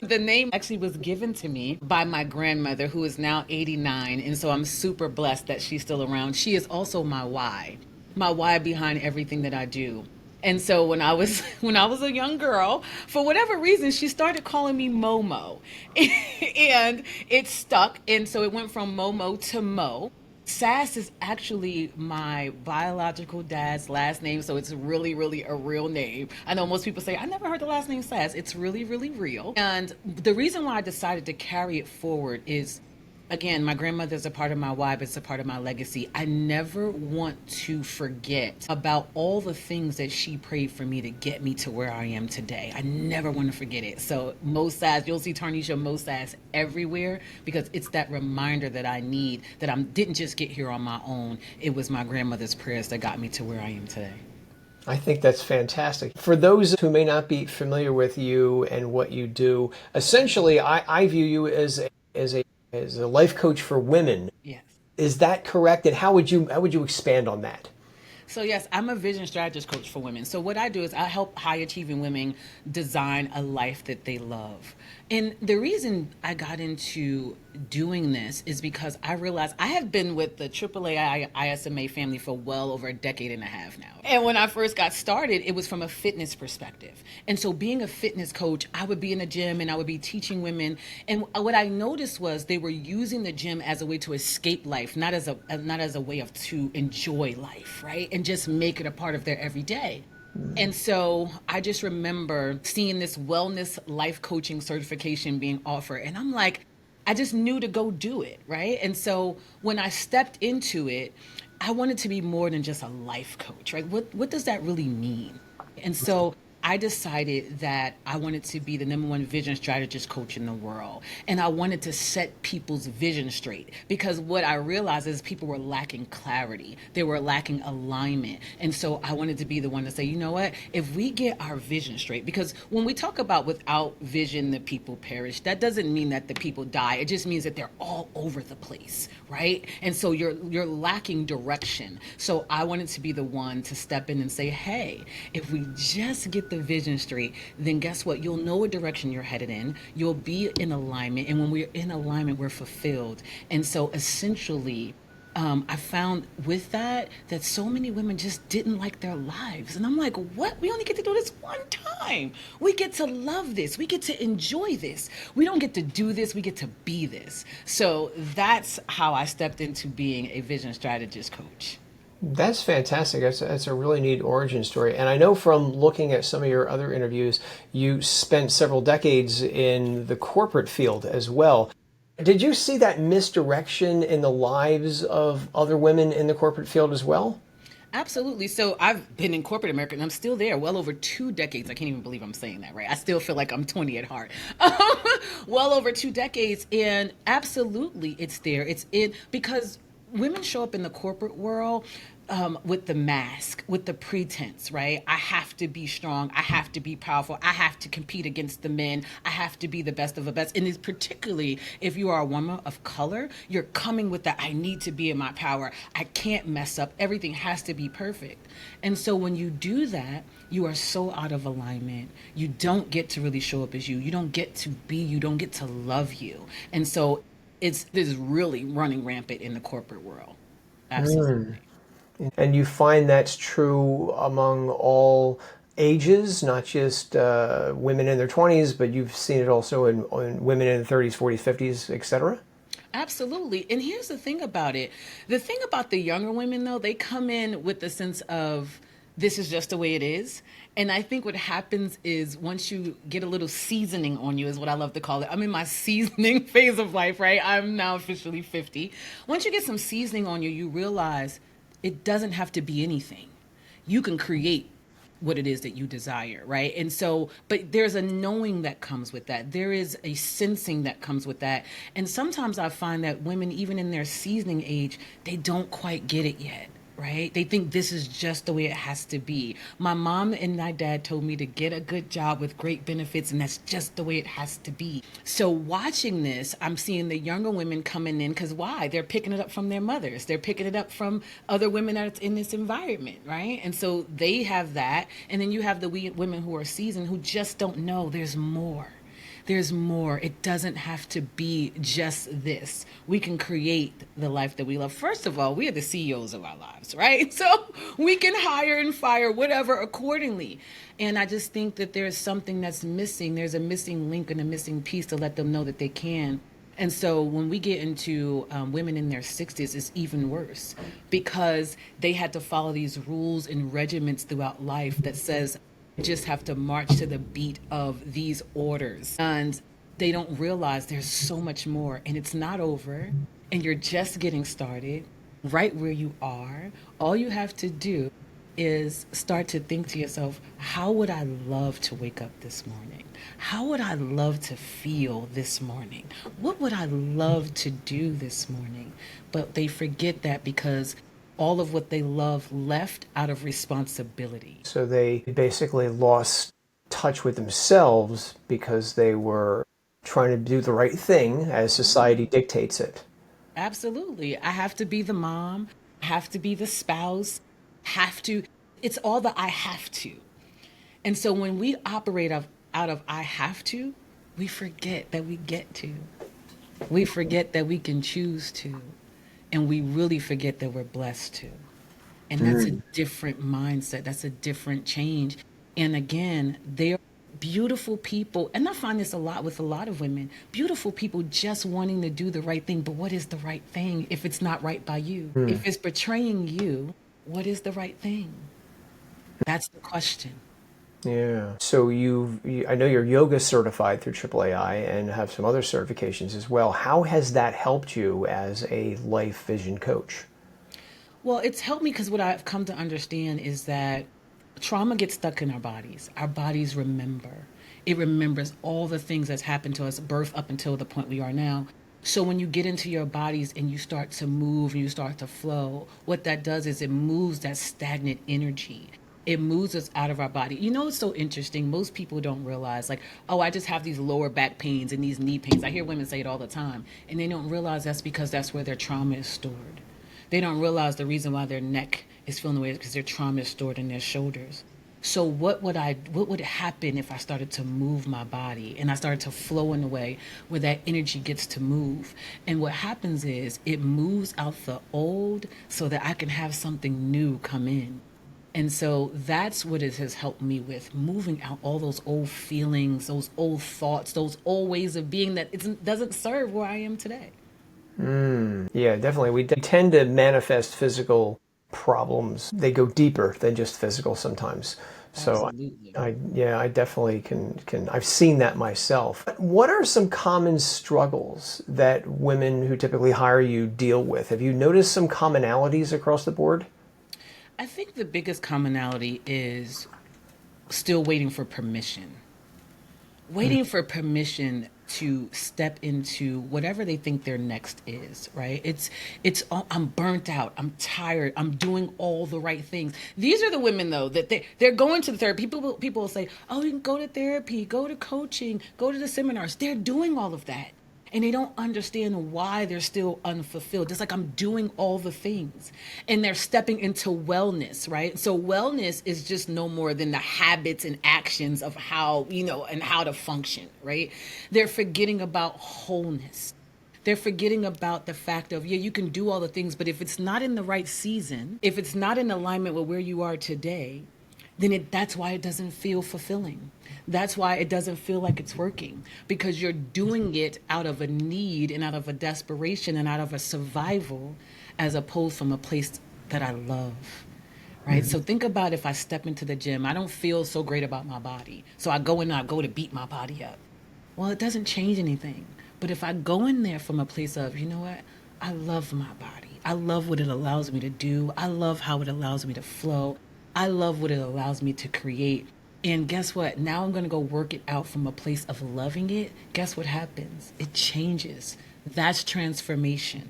The name actually was given to me by my grandmother, who is now 89. And so I'm super blessed that she's still around. She is also my why behind everything that I do. And so when I was when I was a young girl, for whatever reason, she started calling me Momo, and it stuck. And so it went from Momo to Mo. Sass is actually my biological dad's last name, so it's really, really a real name. I know most people say, I never heard the last name Sass. It's really, really real. And the reason why I decided to carry it forward is, again, my grandmother's a part of my why, but it's a part of my legacy. I never want to forget about all the things that she prayed for me to get me to where I am today. I never want to forget it. So Moe Sass, you'll see Tarnissha Moe Sass everywhere, because it's that reminder that I need, that I didn't just get here on my own. It was my grandmother's prayers that got me to where I am today. I think that's fantastic. For those who may not be familiar with you and what you do, essentially, I view you as a life coach for women. Yes. Is that correct? And how would you expand on that? So yes, I'm a vision strategist coach for women. So what I do is I help high achieving women design a life that they love. And the reason I got into doing this is because I realized I have been with the AAAI-ISMA family for well over a decade and a half now. And when I first got started, it was from a fitness perspective. And so being a fitness coach, I would be in the gym and I would be teaching women. And what I noticed was they were using the gym as a way to escape life, not as a way of to enjoy life, right? And just make it a part of their everyday. And so I just remember seeing this wellness life coaching certification being offered. And I'm like, I just knew to go do it, right? And so when I stepped into it, I wanted to be more than just a life coach, right? What does that really mean? And so I decided that I wanted to be the number one vision strategist coach in the world. And I wanted to set people's vision straight, because what I realized is people were lacking clarity. They were lacking alignment. And so I wanted to be the one to say, you know what, if we get our vision straight, because when we talk about without vision, the people perish, that doesn't mean that the people die. It just means that they're all over the place, right? And so you're lacking direction. So I wanted to be the one to step in and say, hey, if we just get the vision straight, then guess what? You'll know what direction you're headed in. You'll be in alignment. And when we're in alignment, we're fulfilled. And so essentially, I found with that so many women just didn't like their lives. And I'm like, what? We only get to do this one time. We get to love this. We get to enjoy this. We don't get to do this. We get to be this. So that's how I stepped into being a vision strategist coach. That's fantastic. That's a really neat origin story. And I know from looking at some of your other interviews, you spent several decades in the corporate field as well. Did you see that misdirection in the lives of other women in the corporate field as well? Absolutely. So I've been in corporate America and I'm still there well over 2 decades. I can't even believe I'm saying that, right? I still feel like I'm 20 at heart. Well over 2 decades. And absolutely it's there. It's in because women show up in the corporate world with the mask, with the pretense, right? I have to be strong. I have to be powerful. I have to compete against the men. I have to be the best of the best. And it's particularly if you are a woman of color, you're coming with that, I need to be in my power. I can't mess up. Everything has to be perfect. And so when you do that, you are so out of alignment. You don't get to really show up as you. You don't get to be you. Don't get to love you. And so this is really running rampant in the corporate world. Absolutely. And you find that's true among all ages, not just women in their 20s, but you've seen it also in women in their 30s, 40s, 50s, etc. Absolutely. And here's the thing about it. The thing about the younger women, though, they come in with the sense of this is just the way it is. And I think what happens is once you get a little seasoning on you, is what I love to call it. I'm in my seasoning phase of life, right? I'm now officially 50. Once you get some seasoning on you, you realize it doesn't have to be anything. You can create what it is that you desire, right? And so, but there's a knowing that comes with that. There is a sensing that comes with that. And sometimes I find that women, even in their seasoning age, they don't quite get it yet. Right? They think this is just the way it has to be. My mom and my dad told me to get a good job with great benefits, and that's just the way it has to be. So watching this, I'm seeing the younger women coming in because why? They're picking it up from their mothers. They're picking it up from other women that's in this environment, right? And so they have that. And then you have the women who are seasoned who just don't know there's more. There's more. It doesn't have to be just this. We can create the life that we love. First of all, we are the CEOs of our lives, right? So we can hire and fire whatever accordingly. And I just think that there's something that's missing. There's a missing link and a missing piece to let them know that they can. And so when we get into women in their 60s, it's even worse because they had to follow these rules and regiments throughout life that says you just have to march to the beat of these orders. And they don't realize there's so much more and it's not over and you're just getting started right where you are. All you have to do is start to think to yourself, how would I love to wake up this morning? How would I love to feel this morning? What would I love to do this morning? But they forget that because all of what they love left out of responsibility. So they basically lost touch with themselves because they were trying to do the right thing as society dictates it. Absolutely. I have to be the mom, I have to be the spouse, have to. It's all the I have to. And so when we operate out of I have to, we forget that we get to. We forget that we can choose to. And we really forget that we're blessed to. And that's a different mindset. That's a different change. And again, they're beautiful people. And I find this a lot with a lot of women. Beautiful people just wanting to do the right thing. But what is the right thing if it's not right by you? If it's betraying you, what is the right thing? That's the question. Yeah. So I know you're yoga certified through AAAI and have some other certifications as well. How has that helped you as a life vision coach? Well, it's helped me because what I've come to understand is that trauma gets stuck in our bodies. Our bodies remember. It remembers all the things that's happened to us, birth up until the point we are now. So when you get into your bodies and you start to move and you start to flow, what that does is it moves that stagnant energy. It moves us out of our body. You know, it's so interesting. Most people don't realize, like, oh, I just have these lower back pains and these knee pains. I hear women say it all the time. And they don't realize that's because that's where their trauma is stored. They don't realize the reason why their neck is feeling the way is because their trauma is stored in their shoulders. So what would happen if I started to move my body and I started to flow in a way where that energy gets to move? And what happens is it moves out the old so that I can have something new come in. And so that's what it has helped me with moving out all those old feelings, those old thoughts, those old ways of being that doesn't serve where I am today. Yeah, definitely. We tend to manifest physical problems. They go deeper than just physical sometimes. So Absolutely. I definitely can I've seen that myself. What are some common struggles that women who typically hire you deal with? Have you noticed some commonalities across the board? I think the biggest commonality is still waiting for permission. Waiting for permission to step into whatever they think their next is, right? I'm burnt out, I'm tired, I'm doing all the right things. These are the women though that they're going to the therapy. People will say, "Oh, you can go to therapy, go to coaching, go to the seminars." They're doing all of that. And they don't understand why they're still unfulfilled. It's like I'm doing all the things. And they're stepping into wellness, right? So wellness is just no more than the habits and actions of how, and how to function, right? They're forgetting about wholeness. They're forgetting about the fact of, yeah, you can do all the things, but if it's not in the right season, if it's not in alignment with where you are today, then that's why it doesn't feel fulfilling. That's why it doesn't feel like it's working because you're doing it out of a need and out of a desperation and out of a survival as opposed from a place that I love. Right? So think about if I step into the gym, I don't feel so great about my body. So I go in and I go to beat my body up. Well, it doesn't change anything. But if I go in there from a place of, you know what? I love my body. I love what it allows me to do. I love how it allows me to flow. I love what it allows me to create. And guess what? Now I'm going to go work it out from a place of loving it. Guess what happens? It changes. That's transformation.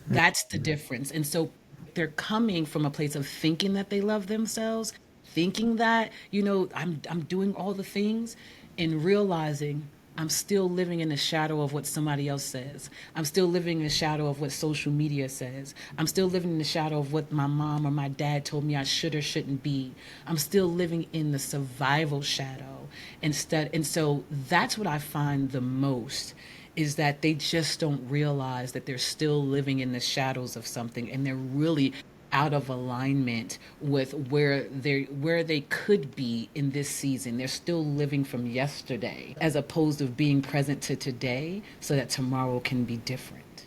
That's the difference. And so they're coming from a place of thinking that they love themselves, thinking that, I'm doing all the things and realizing I'm still living in the shadow of what somebody else says. I'm still living in the shadow of what social media says. I'm still living in the shadow of what my mom or my dad told me I should or shouldn't be. I'm still living in the survival shadow instead. And so that's what I find the most, is that they just don't realize that they're still living in the shadows of something, and they're really out of alignment with where they could be in this season. They're still living from yesterday as opposed to being present to today so that tomorrow can be different.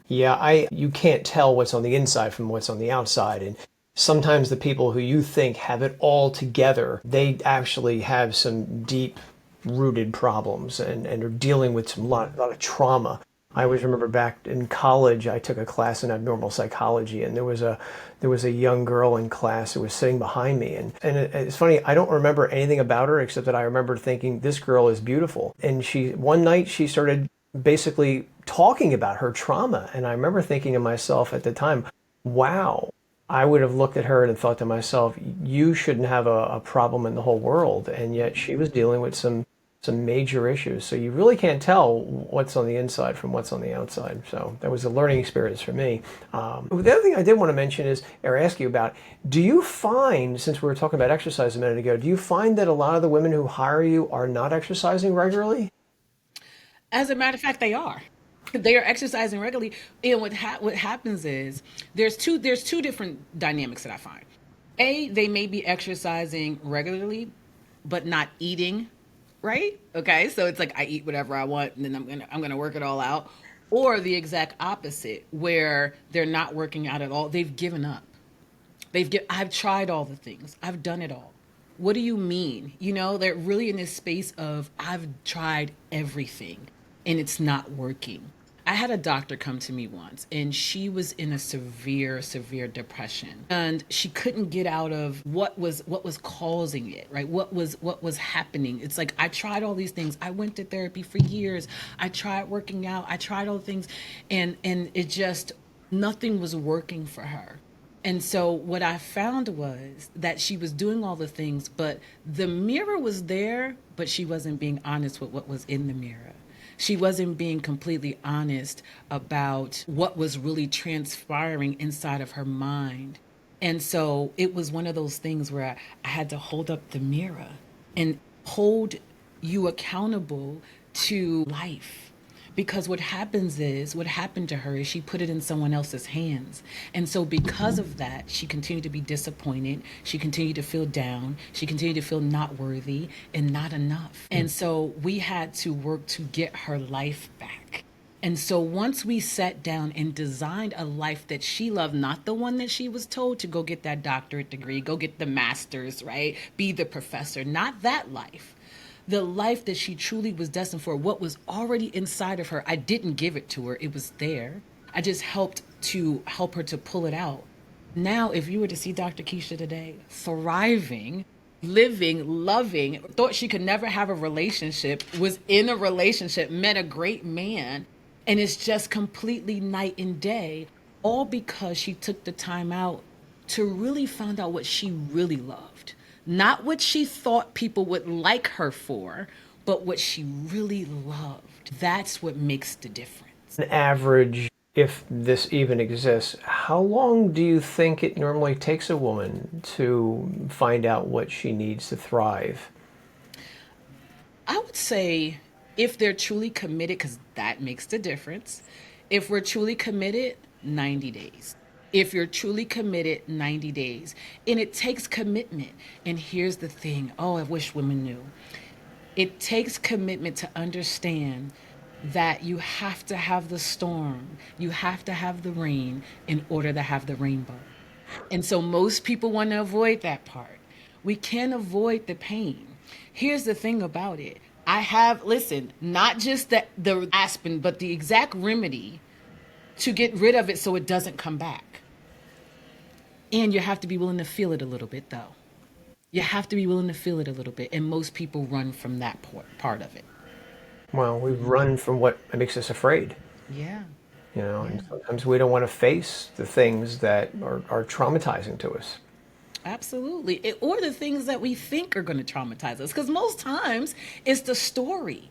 Yeah, I you can't tell what's on the inside from what's on the outside. And sometimes the people who you think have it all together, they actually have some deep rooted problems and are dealing with some lot of trauma. I always remember back in college, I took a class in abnormal psychology, and there was a young girl in class who was sitting behind me, and it's funny, I don't remember anything about her except that I remember thinking this girl is beautiful. And she one night she started basically talking about her trauma, and I remember thinking to myself at the time, wow. I would have looked at her and thought to myself, you shouldn't have a problem in the whole world. And yet she was dealing with some major issues. So you really can't tell what's on the inside from what's on the outside. So that was a learning experience for me. The other thing I did want to mention is, or ask you about, do you find, since we were talking about exercise a minute ago, do you find that a lot of the women who hire you are not exercising regularly? As a matter of fact, they are. They are exercising regularly, and what happens is there's two different dynamics that I find. A, they may be exercising regularly, but not eating right. Okay, so it's like I eat whatever I want, and then I'm gonna work it all out. Or the exact opposite, where they're not working out at all. They've given up. I've tried all the things. I've done it all. What do you mean? They're really in this space of I've tried everything and it's not working. I had a doctor come to me once, and she was in a severe, severe depression, and she couldn't get out of what was causing it, right? What was happening. It's like, I tried all these things. I went to therapy for years. I tried working out. I tried all the things, and it just, nothing was working for her. And so what I found was that she was doing all the things, but the mirror was there, but she wasn't being honest with what was in the mirror. She wasn't being completely honest about what was really transpiring inside of her mind. And so it was one of those things where I had to hold up the mirror and hold you accountable to life. Because what happened to her is she put it in someone else's hands. And so because of that, she continued to be disappointed. She continued to feel down. She continued to feel not worthy and not enough. And so we had to work to get her life back. And so once we sat down and designed a life that she loved, not the one that she was told to go get that doctorate degree, go get the master's, right? Be the professor, not that life. The life that she truly was destined for, what was already inside of her. I didn't give it to her. It was there. I just help her to pull it out. Now, if you were to see Dr. Keisha today, thriving, living, loving, thought she could never have a relationship, was in a relationship, met a great man, and it's just completely night and day, all because she took the time out to really find out what she really loved. Not what she thought people would like her for, but what she really loved. That's what makes the difference. An average, if this even exists, how long do you think it normally takes a woman to find out what she needs to thrive? I would say, if they're truly committed, because that makes the difference. If we're truly committed, 90 days. If you're truly committed, 90 days. And it takes commitment. And here's the thing. Oh, I wish women knew. It takes commitment to understand that you have to have the storm, you have to have the rain in order to have the rainbow. And so most people want to avoid that part. We can't avoid the pain. Here's the thing about it. I have, listen, not just the aspen, but the exact remedy to get rid of it so it doesn't come back. And you have to be willing to feel it a little bit, though. You have to be willing to feel it a little bit. And most people run from that part of it. Well, we run from what makes us afraid, Yeah. and Yeah. sometimes we don't want to face the things that are traumatizing to us. Absolutely. Or the things that we think are going to traumatize us. Because most times it's the story,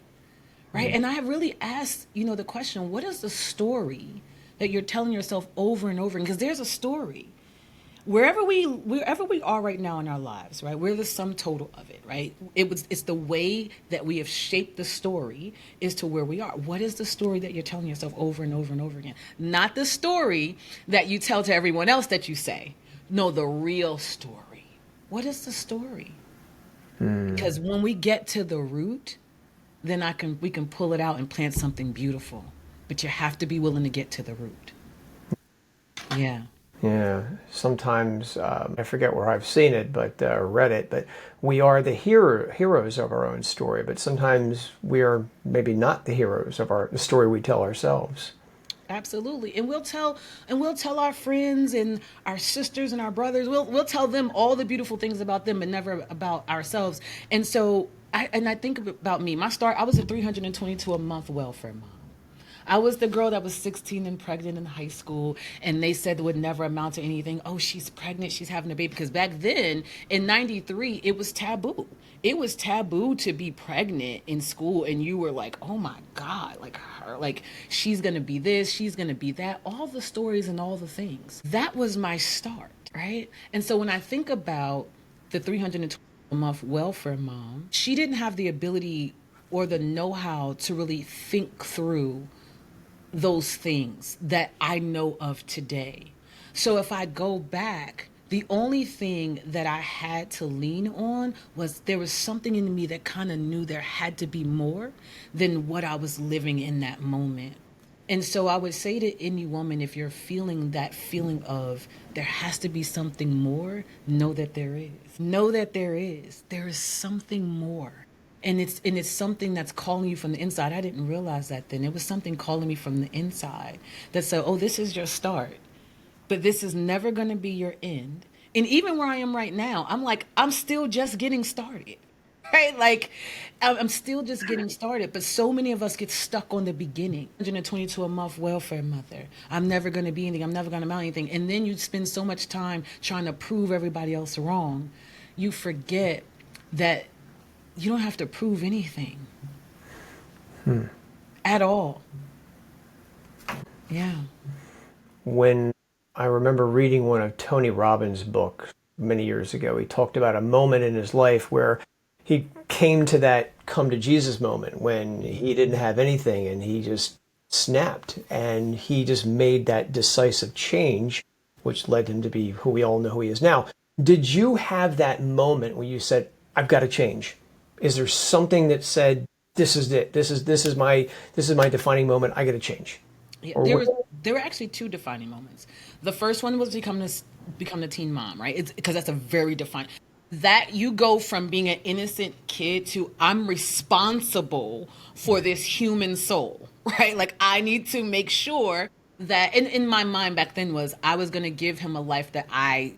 right? And I have really asked, the question, what is the story that you're telling yourself over and over? Because there's a story. Wherever we are right now in our lives, right? We're the sum total of it, right? It's the way that we have shaped the story is to where we are. What is the story that you're telling yourself over and over and over again? Not the story that you tell to everyone else that you say. No, the real story. What is the story? Because when we get to the root, then we can pull it out and plant something beautiful. But you have to be willing to get to the root. Yeah. Yeah, sometimes I forget where I've seen it, but read it. But we are the heroes of our own story. But sometimes we are maybe not the heroes of the story we tell ourselves. Absolutely. And we'll tell our friends and our sisters and our brothers. We'll tell them all the beautiful things about them, but never about ourselves. And so I think about me. I was a 322 a month welfare mom. I was the girl that was 16 and pregnant in high school, and they said it would never amount to anything. Oh, she's pregnant, she's having a baby. Because back then, in 93, it was taboo. It was taboo to be pregnant in school, and you were like, oh my God, like her, like she's gonna be this, she's gonna be that, all the stories and all the things. That was my start, right? And so when I think about the 320 a month welfare mom, she didn't have the ability or the know-how to really think through those things that I know of today. So if I go back, the only thing that I had to lean on was there was something in me that kind of knew there had to be more than what I was living in that moment. And so I would say to any woman, if you're feeling that feeling of there has to be something more, know that there is. Know that there is. There is something more. And it's something that's calling you from the inside. I didn't realize that then. It was something calling me from the inside that said, oh, this is your start, but this is never going to be your end. And even where I am right now, I'm like, I'm still just getting started, right? Like, I'm still just getting started. But so many of us get stuck on the beginning. 122 a month welfare mother. I'm never going to be anything. I'm never going to amount anything. And then you spend so much time trying to prove everybody else wrong. You forget that you don't have to prove anything at all. Yeah. When I remember reading one of Tony Robbins' books many years ago, he talked about a moment in his life where he came to that come to Jesus moment when he didn't have anything and he just snapped and he just made that decisive change, which led him to be who we all know who he is now. Did you have that moment where you said, I've got to change? Is there something that said, this is it, this is my defining moment, I got to change? Yeah, Or there were actually two defining moments. The first one was become the teen mom, right? It's because that's a very defined. That you go from being an innocent kid to I'm responsible for this human soul, right? Like I need to make sure that in my mind back then was I was going to give him a life that I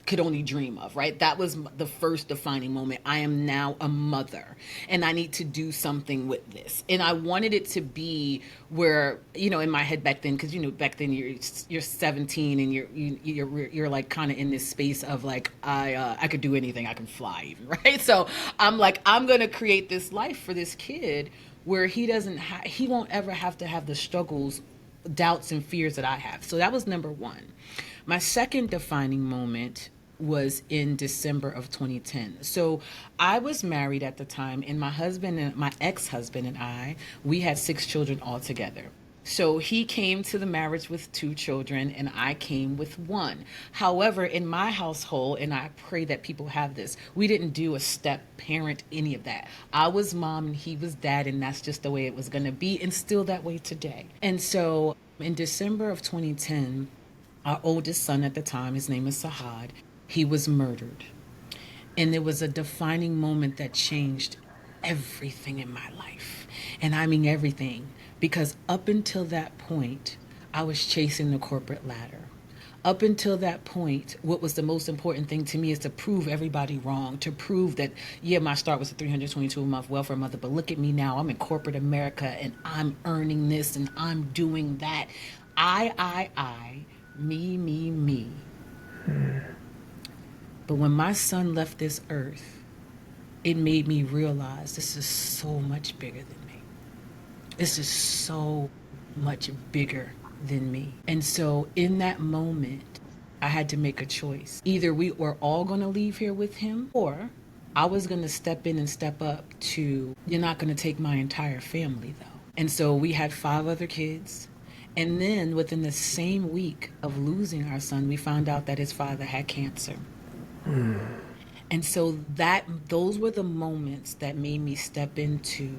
could only dream of, right? That was the first defining moment. I am now a mother and I need to do something with this. And I wanted it to be where, in my head back then, because, back then you're 17 and you're like kind of in this space of like, I could do anything. I can fly even, right? So I'm like, I'm going to create this life for this kid where he won't ever have to have the struggles, doubts and fears that I have. So that was number one. My second defining moment was in December of 2010. So I was married at the time, and my ex-husband and I, we had 6 children altogether. So he came to the marriage with 2 children and I came with 1. However, in my household, and I pray that people have this, we didn't do a step parent, any of that. I was mom and he was dad, and that's just the way it was going to be, and still that way today. And so in December of 2010, our oldest son at the time, his name is Sahad, he was murdered. And there was a defining moment that changed everything in my life. And I mean everything. Because up until that point, I was chasing the corporate ladder. Up until that point, what was the most important thing to me is to prove everybody wrong, to prove that, yeah, my start was a 322 a month welfare mother, but look at me now. I'm in corporate America and I'm earning this and I'm doing that. I, me. But when my son left this earth, it made me realize this is so much bigger than me. It's just so much bigger than me. And so in that moment, I had to make a choice. Either we were all going to leave here with him, or I was going to step in and step up to, you're not going to take my entire family, though. And so we had 5 other kids. And then within the same week of losing our son, we found out that his father had cancer. And so those were the moments that made me step into,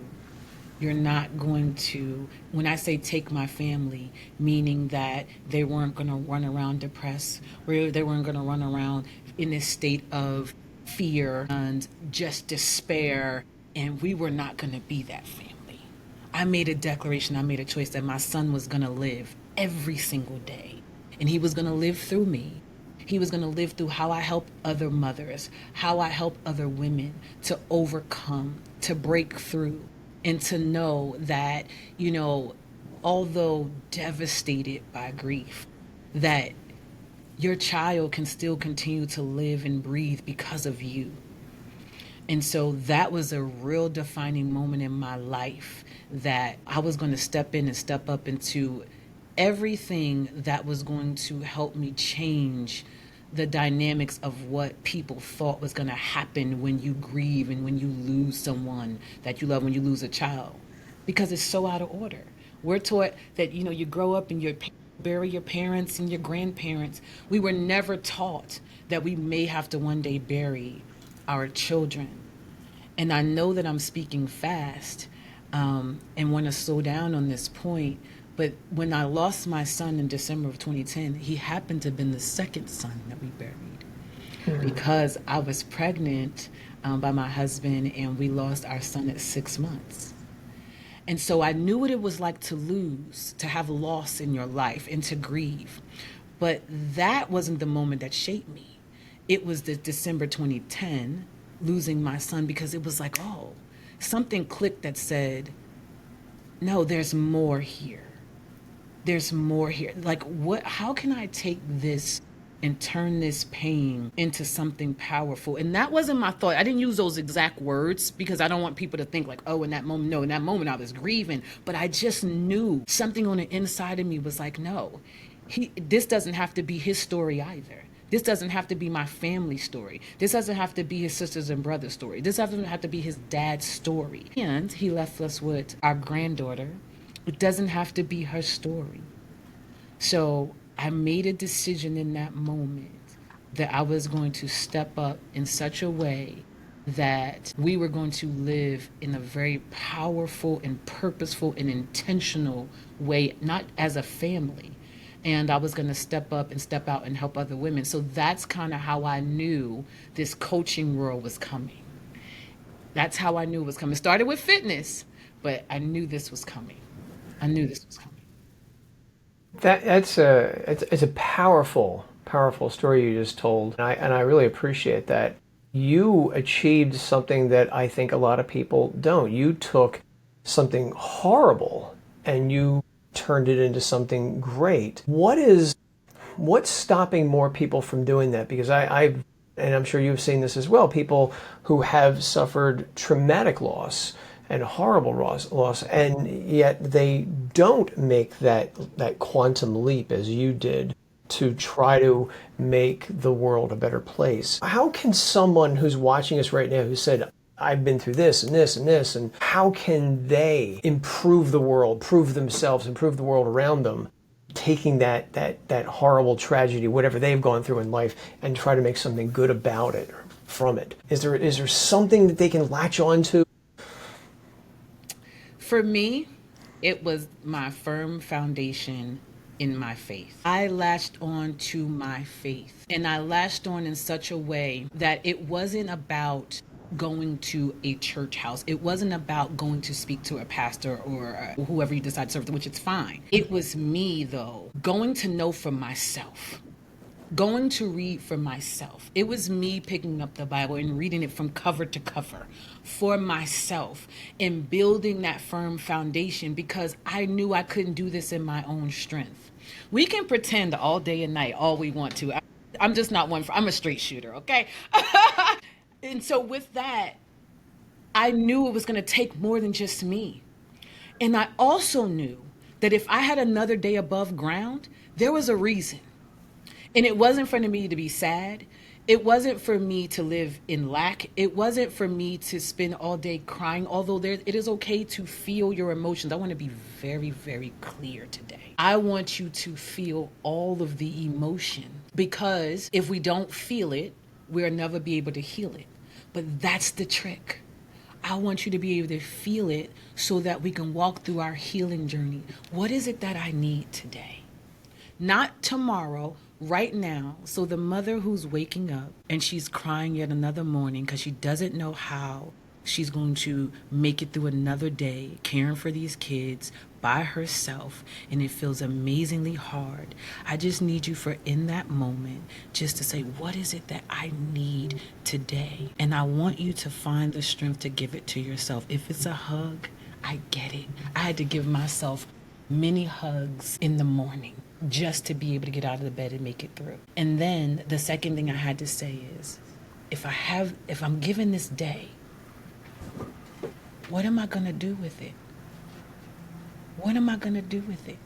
you're not going to, when I say take my family, meaning that they weren't going to run around depressed, or they weren't going to run around in this state of fear and just despair, and we were not going to be that family. I made a declaration, I made a choice that my son was going to live every single day, and he was going to live through me. He was going to live through how I help other mothers, how I help other women to overcome, to break through, and to know that, although devastated by grief, that your child can still continue to live and breathe because of you. And so that was a real defining moment in my life, that I was going to step in and step up into everything that was going to help me change the dynamics of what people thought was going to happen when you grieve and when you lose someone that you love, when you lose a child, because it's so out of order. We're taught that, you grow up and you bury your parents and your grandparents. We were never taught that we may have to one day bury our children. And I know that I'm speaking fast, and want to slow down on this point. But when I lost my son in December of 2010, he happened to have been the second son that we buried, because I was pregnant by my husband, and we lost our son at 6 months. And so I knew what it was like to lose, to have loss in your life, and to grieve. But that wasn't the moment that shaped me. It was the December 2010, losing my son, because it was like, oh, something clicked that said, no, there's more here. There's more here. Like, how can I take this and turn this pain into something powerful? And that wasn't my thought. I didn't use those exact words because I don't want people to think like, oh, in that moment, no, in that moment I was grieving. But I just knew something on the inside of me was like, no, this doesn't have to be his story either. This doesn't have to be my family story. This doesn't have to be his sisters and brothers' story. This doesn't have to be his dad's story. And he left us with our granddaughter. It doesn't have to be her story. So I made a decision in that moment that I was going to step up in such a way that we were going to live in a very powerful and purposeful and intentional way, not as a family. And I was going to step up and step out and help other women. So that's kind of how I knew this coaching world was coming. That's how I knew it was coming. It started with fitness, but I knew this was coming. I knew this was coming. It's a powerful story you just told, and I really appreciate that. You achieved something that I think a lot of people don't. You took something horrible and you turned it into something great. What's stopping more people from doing that? Because and I'm sure you've seen this as well, people who have suffered traumatic loss and horrible loss, and yet they don't make that quantum leap as you did to try to make the world a better place. How can someone who's watching us right now, who said, I've been through this and this and this, and how can they improve the world, prove themselves, improve the world around them, taking that horrible tragedy, whatever they've gone through in life, and try to make something good about it or from it? Is there something that they can latch on to? For me, it was my firm foundation in my faith. I latched on to my faith, and I latched on in such a way that it wasn't about going to a church house. It wasn't about going to speak to a pastor or whoever you decide to serve, which is fine. It was me, though, going to know for myself, going to read for myself. It was me picking up the Bible and reading it from cover to cover for myself and building that firm foundation, because I knew I couldn't do this in my own strength. We can pretend all day and night all we want to. I'm just not one I'm a straight shooter, okay? And so with that, I knew it was going to take more than just me. And I also knew that if I had another day above ground, there was a reason. And it wasn't for me to be sad. It wasn't for me to live in lack. It wasn't for me to spend all day crying, although it is okay to feel your emotions. I want to be very, very clear today. I want you to feel all of the emotion, because if we don't feel it, we'll never be able to heal it. But that's the trick. I want you to be able to feel it so that we can walk through our healing journey. What is it that I need today? Not tomorrow, right now. So the mother who's waking up and she's crying yet another morning because she doesn't know how she's going to make it through another day caring for these kids by herself, and it feels amazingly hard. I just need you for in that moment just to say, what is it that I need today? And I want you to find the strength to give it to yourself. If it's a hug, I get it. I had to give myself many hugs in the morning just to be able to get out of the bed and make it through. And then the second thing I had to say is, if I'm given this day, what am I going to do with it? What am I going to do with it?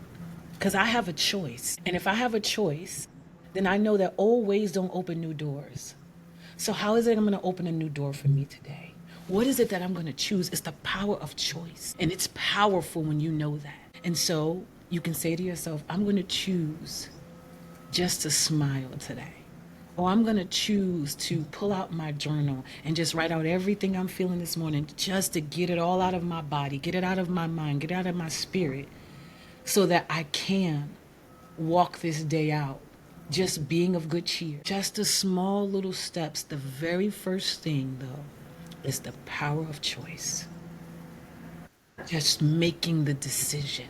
Because I have a choice. And if I have a choice, then I know that old ways don't open new doors. So how is it I'm going to open a new door for me today? What is it that I'm going to choose? It's the power of choice. And it's powerful when you know that. And so you can say to yourself, I'm going to choose just to smile today. Or I'm going to choose to pull out my journal and just write out everything I'm feeling this morning, just to get it all out of my body, get it out of my mind, get it out of my spirit, so that I can walk this day out just being of good cheer. Just the small little steps. The very first thing, though, is the power of choice. Just making the decision.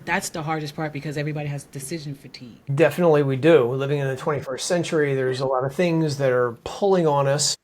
That's the hardest part, because everybody has decision fatigue. Definitely we do. Living in the 21st century, there's a lot of things that are pulling on us,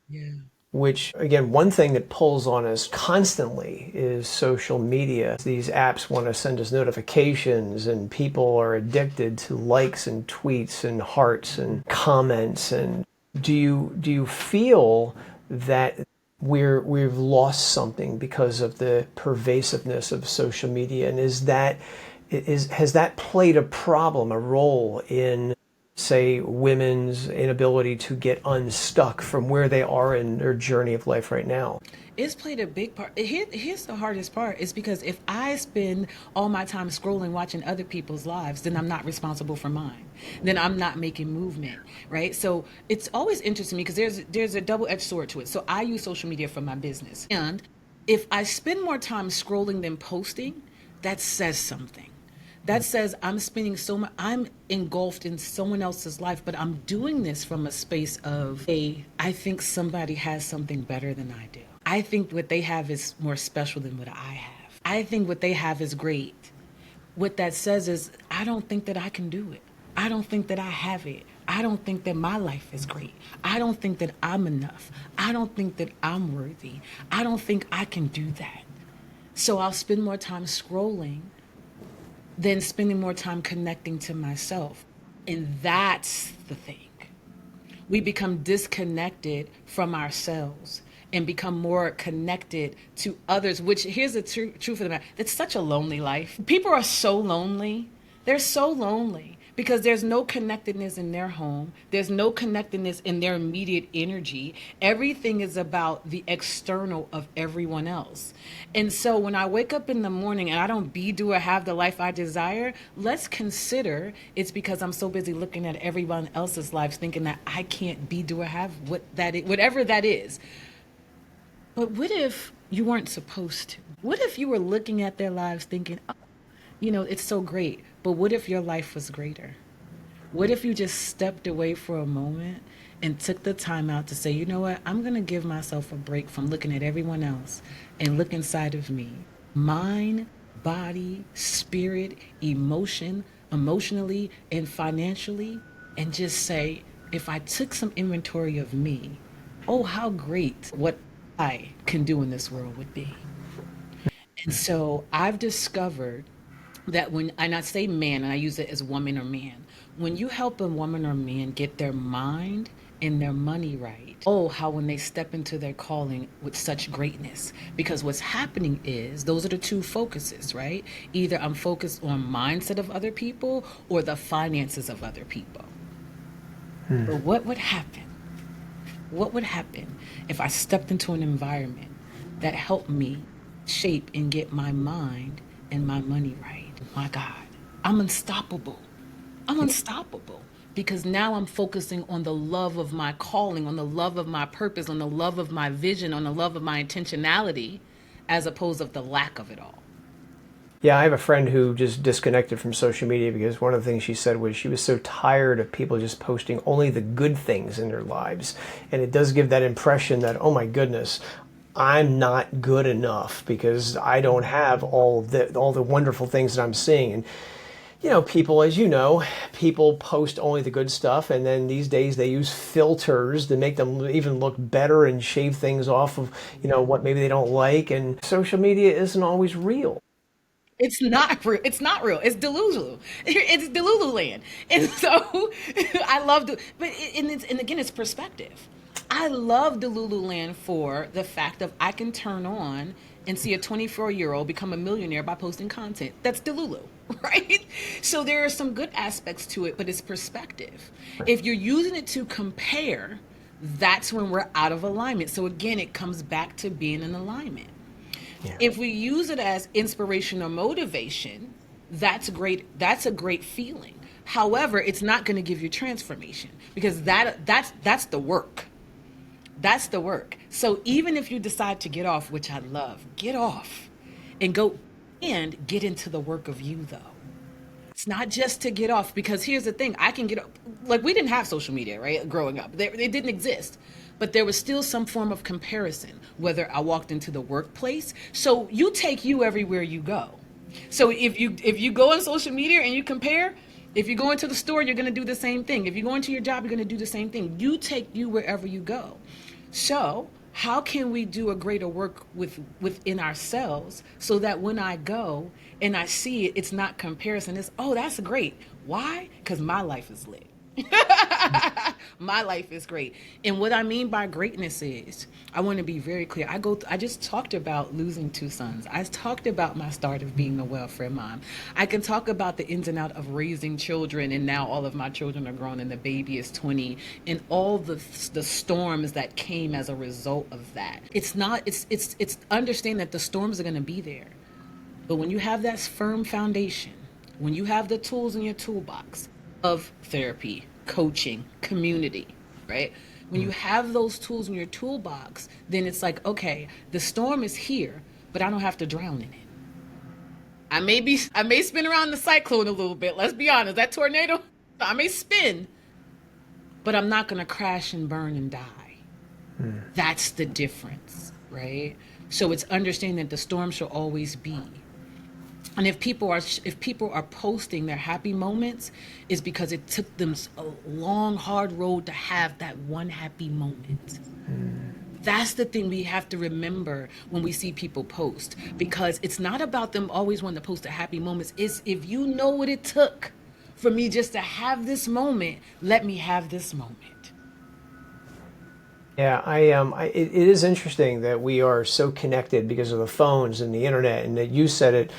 Yeah. which, again, one thing that pulls on us constantly is social media. These apps want to send us notifications, and people are addicted to likes and tweets and hearts and comments. And do you feel that we've lost something because of the pervasiveness of social media? And has that played a role in, say, women's inability to get unstuck from where they are in their journey of life right now? It's played a big part. Here's the hardest part, is because if I spend all my time scrolling, watching other people's lives, then I'm not responsible for mine. Then I'm not making movement, right? So it's always interesting to me, because there's a double-edged sword to it. So I use social media for my business. And if I spend more time scrolling than posting, that says something. That says I'm spending so much, I'm engulfed in someone else's life, but I'm doing this from a space of, hey, I think somebody has something better than I do. I think what they have is more special than what I have. I think what they have is great. What that says is, I don't think that I can do it. I don't think that I have it. I don't think that my life is great. I don't think that I'm enough. I don't think that I'm worthy. I don't think I can do that. So I'll spend more time scrolling than spending more time connecting to myself. And that's the thing. We become disconnected from ourselves and become more connected to others, which, here's the truth of the matter. It's such a lonely life. People are so lonely. They're so lonely because there's no connectedness in their home. There's no connectedness in their immediate energy. Everything is about the external of everyone else. And so when I wake up in the morning and I don't do or have the life I desire, let's consider it's because I'm so busy looking at everyone else's lives, thinking that I can't do or have whatever that is. But what if you weren't supposed to? What if you were looking at their lives thinking, oh, it's so great, but what if your life was greater? What if you just stepped away for a moment and took the time out to say, you know what, I'm going to give myself a break from looking at everyone else and look inside of me. Mind, body, spirit, emotionally, and financially, and just say, if I took some inventory of me, oh, how great what I can do in this world would be. And so I've discovered that and I say man, and I use it as woman or man, when you help a woman or man get their mind in their money right. Oh, how when they step into their calling with such greatness. Because what's happening is those are the two focuses, right? Either I'm focused on mindset of other people or the finances of other people. But what would happen? What would happen if I stepped into an environment that helped me shape and get my mind and my money right? My God, I'm unstoppable. I'm unstoppable because now I'm focusing on the love of my calling, on the love of my purpose, on the love of my vision, on the love of my intentionality, as opposed to the lack of it all. Yeah, I have a friend who just disconnected from social media because one of the things she said was she was so tired of people just posting only the good things in their lives. And it does give that impression that, oh my goodness, I'm not good enough because I don't have all the wonderful things that I'm seeing. And people, as you know, people post only the good stuff, and then these days they use filters to make them even look better and shave things off of, what maybe they don't like. And social media isn't always real. It's not real. It's not real. It's Delulu. It's Delulu land. And so I love, and again, it's perspective. I love Delulu land for the fact of I can turn on and see a 24-year-old become a millionaire by posting content. That's Delulu, right? So there are some good aspects to it, but it's perspective. If you're using it to compare, that's when we're out of alignment. So again, it comes back to being in alignment. Yeah. If we use it as inspiration or motivation, that's great. That's a great feeling. However, it's not going to give you transformation because that's the work. That's the work. So even if you decide to get off, which I love, get off and go and get into the work of you though. It's not just to get off because here's the thing, I can get up, like we didn't have social media, right? Growing up, it didn't exist. But there was still some form of comparison, whether I walked into the workplace. So you take you everywhere you go. So if you go on social media and you compare, if you go into the store, you're going to do the same thing. If you go into your job, you're going to do the same thing. You take you wherever you go. So how can we do a greater work within ourselves so that when I go and I see it, it's not comparison. It's, oh, that's great. Why? Because my life is lit. My life is great. And what I mean by greatness is, I want to be very clear. I just talked about losing two sons. I talked about my start of being a welfare mom. I can talk about the ins and out of raising children, and now all of my children are grown and the baby is 20, and all the storms that came as a result of that. It's understand that the storms are going to be there. But when you have that firm foundation, when you have the tools in your toolbox of therapy, coaching, community, right? When you have those tools in your toolbox, then it's like, okay, the storm is here, but I don't have to drown in it. I may spin around the cyclone a little bit. Let's be honest. That tornado, I may spin, but I'm not going to crash and burn and die. That's the difference, right? So it's understanding that the storm shall always be. And if people are posting their happy moments, it's because it took them a long, hard road to have that one happy moment. That's the thing we have to remember when we see people post, because it's not about them always wanting to post their happy moments. It's if you know what it took for me just to have this moment, let me have this moment. Yeah, it is interesting that we are so connected because of the phones and the internet, and that you said it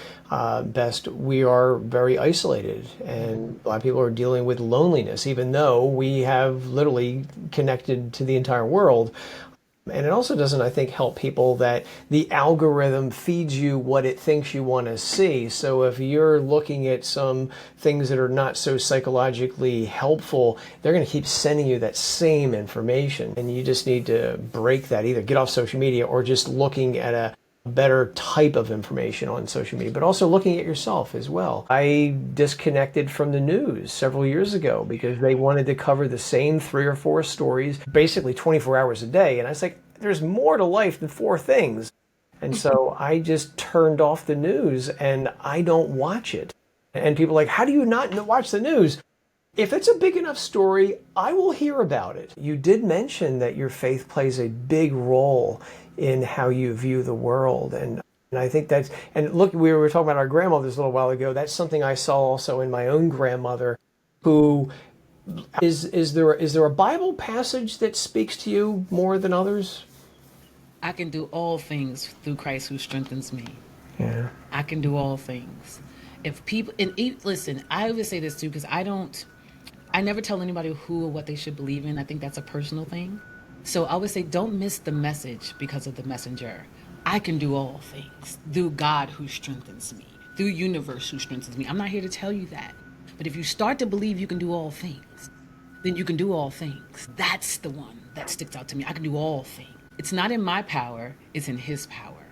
best. We are very isolated, and a lot of people are dealing with loneliness, even though we have literally connected to the entire world. And it also doesn't, I think, help people that the algorithm feeds you what it thinks you want to see. So if you're looking at some things that are not so psychologically helpful, they're going to keep sending you that same information. And you just need to break that, either get off social media or just looking at a better type of information on social media, but also looking at yourself as well. I disconnected from the news several years ago because they wanted to cover the same 3 or 4 stories, basically 24 hours a day. And I was like, there's more to life than 4 things. And so I just turned off the news and I don't watch it. And people are like, how do you not watch the news? If it's a big enough story, I will hear about it. You did mention that your faith plays a big role in how you view the world. And I think that's, and look, we were talking about our grandmothers a little while ago. That's something I saw also in my own grandmother, who Is there a Bible passage that speaks to you more than others? I can do all things through Christ who strengthens me. Yeah. I can do all things. If people, listen, I always say this too, because I never tell anybody who or what they should believe in. I think that's a personal thing. So I always say, don't miss the message because of the messenger. I can do all things through God who strengthens me, through universe who strengthens me. I'm not here to tell you that. But if you start to believe you can do all things, then you can do all things. That's the one that sticks out to me. I can do all things. It's not in my power, it's in his power.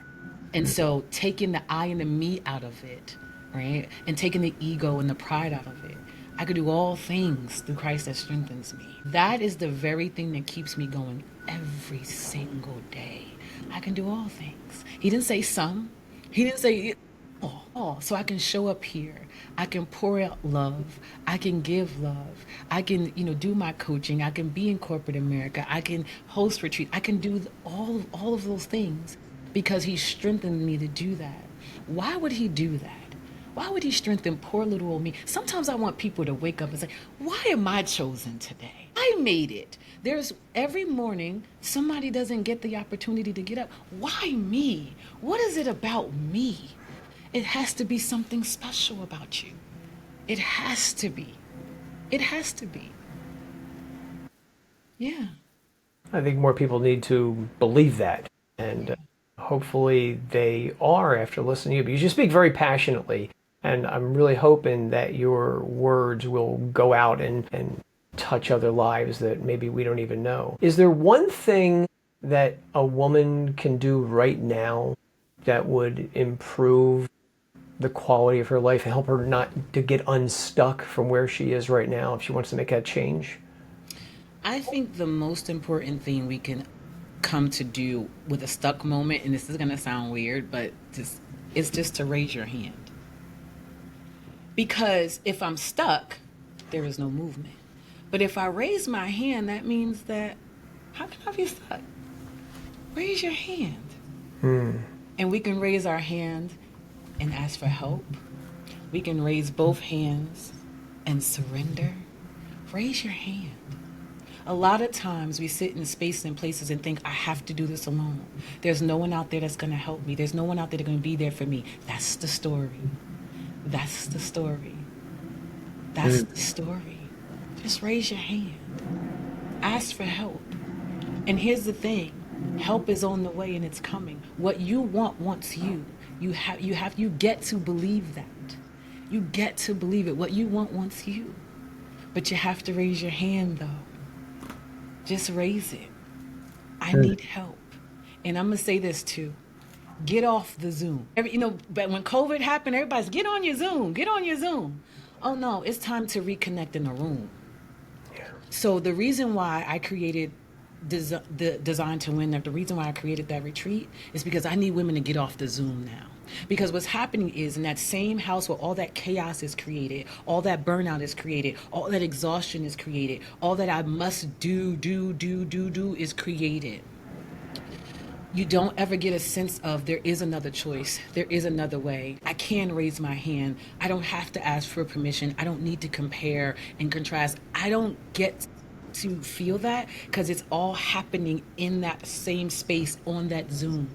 And so taking the I and the me out of it, right? And taking the ego and the pride out of it. I could do all things through Christ that strengthens me. That is the very thing that keeps me going every single day. I can do all things. He didn't say some. He didn't say all. So I can show up here. I can pour out love. I can give love. I can, do my coaching. I can be in corporate America. I can host retreat. I can do all of those things because he strengthened me to do that. Why would he do that? Why would he strengthen poor little old me? Sometimes I want people to wake up and say, why am I chosen today? I made it. There's every morning somebody doesn't get the opportunity to get up. Why me? What is it about me? It has to be something special about you. It has to be. It has to be. Yeah. I think more people need to believe that, and hopefully they are after listening to you. Because you speak very passionately, and I'm really hoping that your words will go out and touch other lives that maybe we don't even know. Is there one thing that a woman can do right now that would improve the quality of her life and help her not to get unstuck from where she is right now if she wants to make that change? I think the most important thing we can come to do with a stuck moment, and this is going to sound weird, but it's just to raise your hand. Because if I'm stuck, there is no movement. But if I raise my hand, that means that, how can I be stuck? Raise your hand. And we can raise our hand and ask for help. We can raise both hands and surrender. Raise your hand. A lot of times we sit in spaces and places and think, I have to do this alone. There's no one out there that's going to help me. There's no one out there that's going to be there for me. That's the story. That's the story. That's the story. Just raise your hand. Ask for help. And here's the thing. Help is on the way and it's coming. What you want wants you. You get to believe that. You get to believe it. What you want wants you. But you have to raise your hand though. Just raise it. I need help. And I'm going to say this too. Get off the Zoom. But when COVID happened, everybody's get on your Zoom. Get on your Zoom. Oh no, it's time to reconnect in a room. Yeah. So the reason why I created the Design to Win, the reason why I created that retreat is because I need women to get off the Zoom now. Because what's happening is in that same house where all that chaos is created, all that burnout is created, all that exhaustion is created, all that I must do is created. You don't ever get a sense of there is another choice. There is another way. I can raise my hand. I don't have to ask for permission. I don't need to compare and contrast. I don't get to feel that because it's all happening in that same space on that Zoom.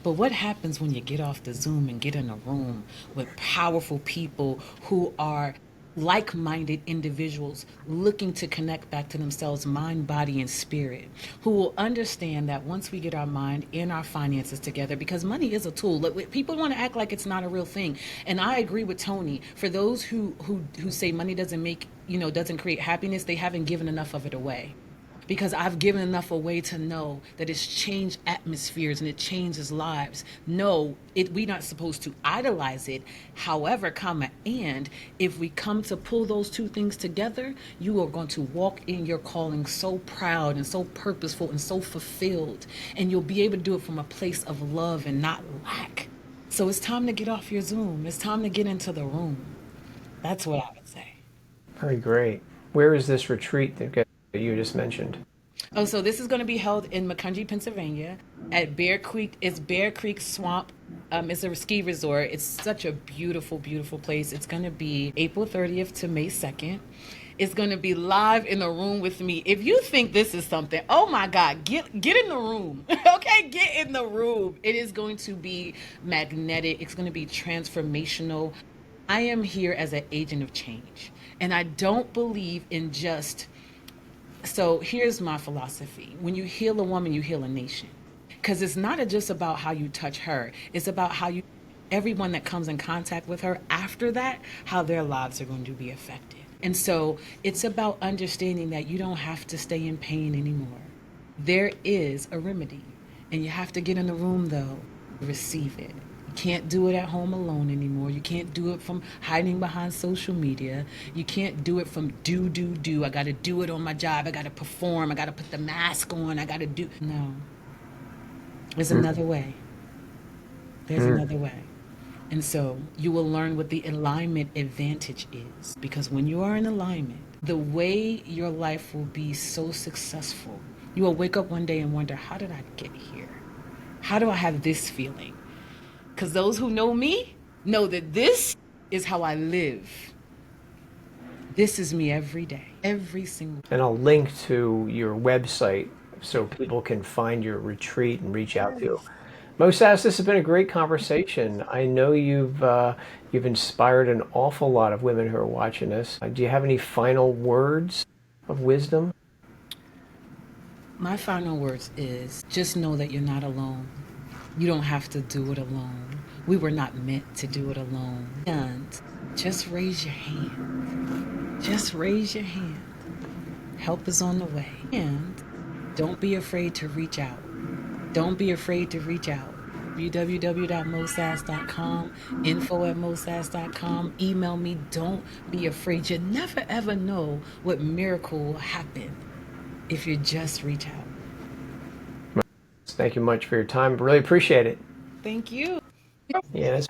But what happens when you get off the Zoom and get in a room with powerful people who are like-minded individuals looking to connect back to themselves, mind, body, and spirit, who will understand that once we get our mind and our finances together, because money is a tool. People want to act like it's not a real thing. And I agree with Tony. For those who say money doesn't create happiness, they haven't given enough of it away. Because I've given enough away to know that it's changed atmospheres and it changes lives. No, we're not supposed to idolize it. However, and if we come to pull those two things together, you are going to walk in your calling so proud and so purposeful and so fulfilled. And you'll be able to do it from a place of love and not lack. So it's time to get off your Zoom. It's time to get into the room. That's what I would say. Very great. Where is this retreat that you just mentioned? Oh, so this is going to be held in Macungie, Pennsylvania at Bear Creek. It's Bear Creek Swamp. It's a ski resort. It's such a beautiful, beautiful place. It's going to be April 30th to May 2nd. is going to be live in the room with me. If you think this is something, oh my God, get in the room. Okay, get in the room. It is going to be magnetic. It's going to be transformational. I am here as an agent of change. And I don't believe in just, so here's my philosophy. When you heal a woman, you heal a nation. Because it's not just about how you touch her. It's about how you, everyone that comes in contact with her after that, how their lives are going to be affected. And so it's about understanding that you don't have to stay in pain anymore. There is a remedy. And you have to get in the room, though, receive it. You can't do it at home alone anymore. You can't do it from hiding behind social media. You can't do it from do. I got to do it on my job. I got to perform. I got to put the mask on. I got to do. No. There's another way. There's another way. And so you will learn what the alignment advantage is. Because when you are in alignment, the way your life will be so successful, you will wake up one day and wonder, how did I get here? How do I have this feeling? Because those who know me know that this is how I live. This is me every day, every single day. And I'll link to your website so people can find your retreat and reach out to you. Moe Sass, this has been a great conversation. I know you've inspired an awful lot of women who are watching this. Do you have any final words of wisdom? My final words is just know that you're not alone. You don't have to do it alone. We were not meant to do it alone. And just raise your hand. Just raise your hand. Help is on the way. And don't be afraid to reach out. Don't be afraid to reach out. www.mosass.com, info@mosass.com. Email me. Don't be afraid. You never ever know what miracle will happen if you just reach out. Thank you much for your time. Really appreciate it. Thank you. Yes.